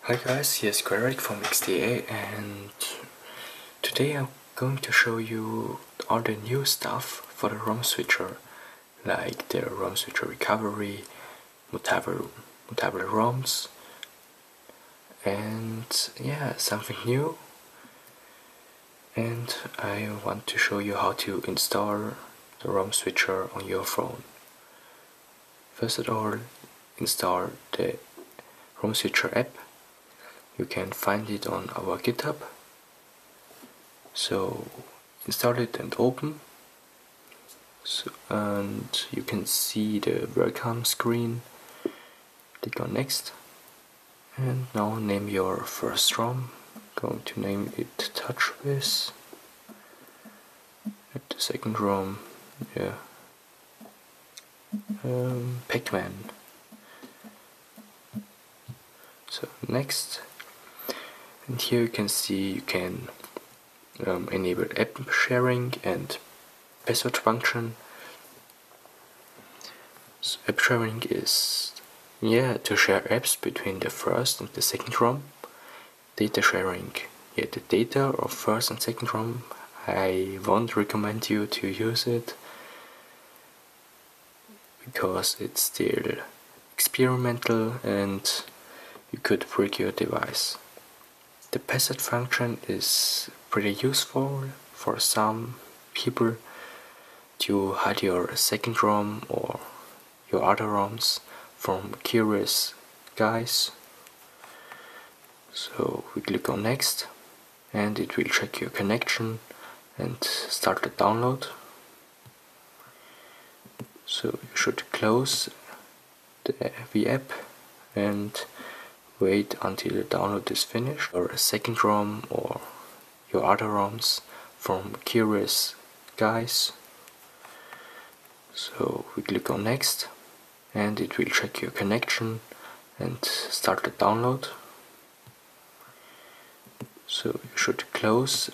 Hi guys, here's Greg from XDA, and today I'm going to show you all the new stuff for the RomSwitcher, like the RomSwitcher recovery, mutable ROMs, and yeah, something new. And I want to show you how to install the RomSwitcher on your phone. First of all, install the RomSwitcher app. You can find it on our GitHub. So install it and open. And you can see the welcome screen. Click on next. And now name your first ROM. Going to name it TouchWiz. And the second ROM, Pac-Man. So next. And here you can see you can enable app sharing and password function. So app sharing is to share apps between the first and the second ROM. Data sharing, the data of first and second ROM, I won't recommend you to use it because it's still experimental and you could break your device. The password function is pretty useful for some people to hide your second ROM or your other ROMs from curious guys. So we click on next and it will check your connection and start the download. So you should close the app and wait until the download is finished, or a second ROM or your other ROMs from curious guys. So we click on next and it will check your connection and start the download. So you should close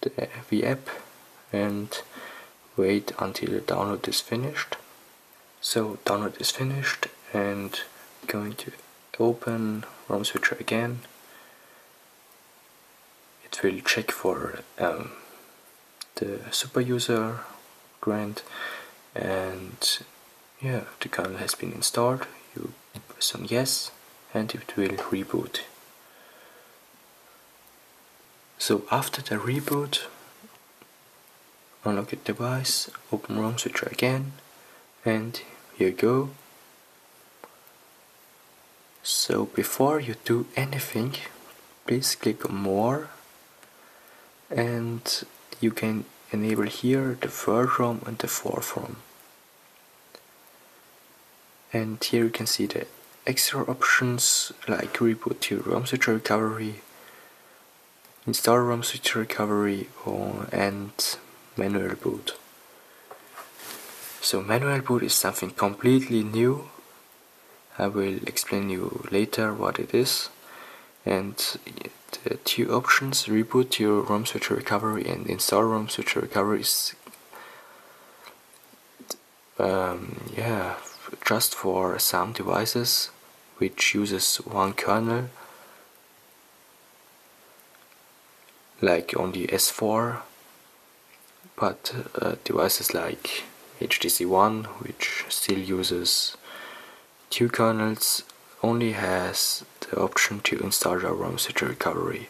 the app and wait until the download is finished. So download is finished, and going to open RomSwitcher again. It will check for the super user grant, and the kernel has been installed. You press on yes and it will reboot. So after the reboot, unlock your device, open RomSwitcher again, and here you go. So before you do anything, please click on more, and you can enable here the third ROM and the fourth ROM. And here you can see the extra options like reboot to RomSwitcher recovery, install RomSwitcher recovery, and manual boot. So manual boot is something completely new. I will explain you later what it is. And the two options, reboot your RomSwitcher recovery and install RomSwitcher recovery, is just for some devices which uses one kernel, like on the S4, but devices like HTC One, which still uses two kernels, only has the option to install the RomSwitcher recovery.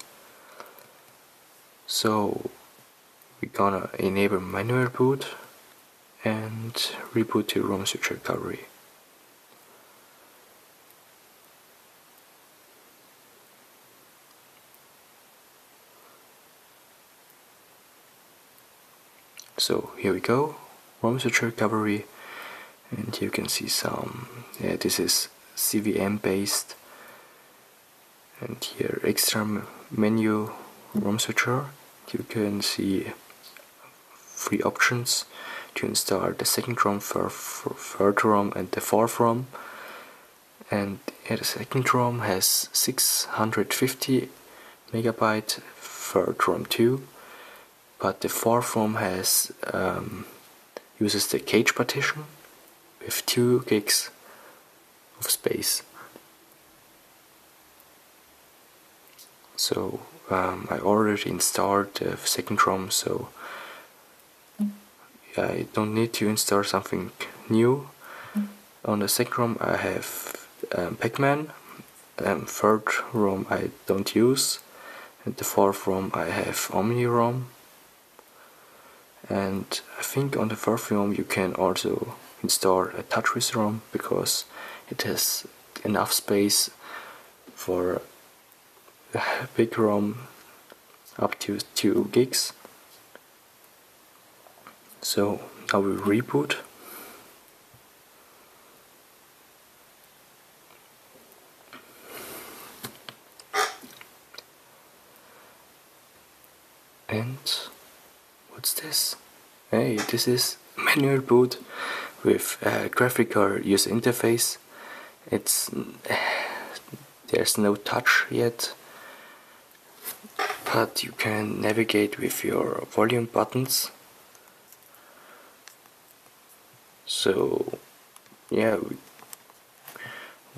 So we're gonna enable manual boot and reboot to RomSwitcher recovery. So here we go, RomSwitcher recovery, and you can see some, this is CVM based, and here extra menu RomSwitcher. You can see three options to install the second ROM, third ROM and the fourth ROM. And the second ROM has 650 megabyte, third ROM 2, but the fourth ROM has uses the cache partition with 2 gigs of space. So I already installed the second ROM, so I don't need to install something new. On the second ROM I have Pac-Man, third ROM I don't use, and the fourth ROM I have Omni-ROM. And I think on the fourth ROM you can also install a TouchWiz ROM because it has enough space for a big ROM up to 2 gigs. So I will reboot. And what's this? Hey, this is manual boot with a graphical user interface. There's no touch yet, but you can navigate with your volume buttons. So yeah, we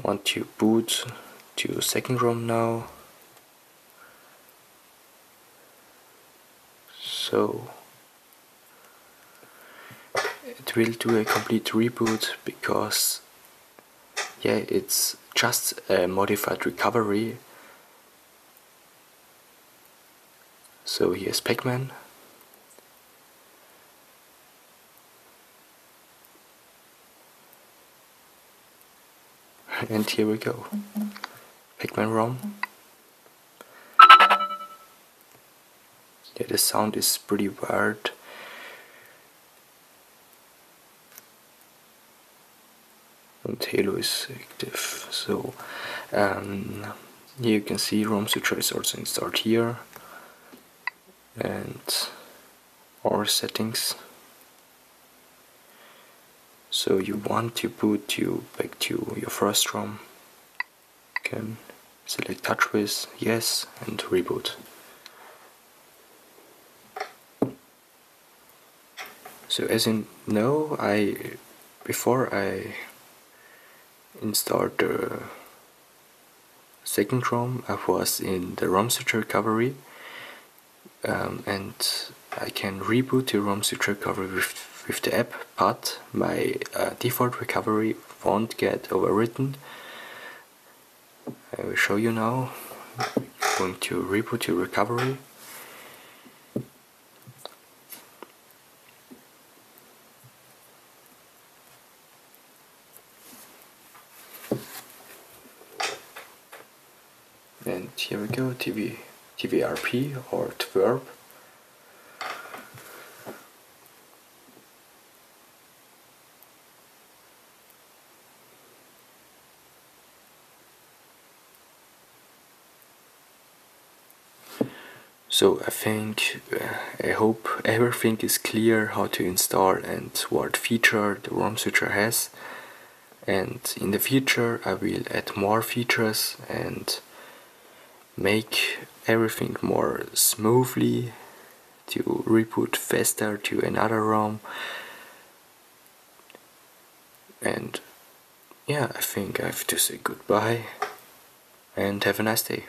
want to boot to second ROM now. So it will do a complete reboot because yeah, it's just a modified recovery. So here's Pac-Man. And here we go. Pac-Man ROM. Yeah, the sound is pretty weird. And Halo is active. So here you can see RomSwitcher is also installed here. And our settings. So you want to boot you back to your first ROM. You can select TouchWiz, yes, and reboot. So as you know, before I installed the second ROM, I was in the RomSwitcher recovery, and I can reboot the RomSwitcher recovery with the app, but my default recovery won't get overwritten. I will show you now. I'm going to reboot your recovery. And here we go, TVRP or TVRP. So I hope everything is clear how to install and what feature the RomSwitcher has. And in the future I will add more features and make everything more smoothly to reboot faster to another ROM. And yeah, I think I have to say goodbye and have a nice day.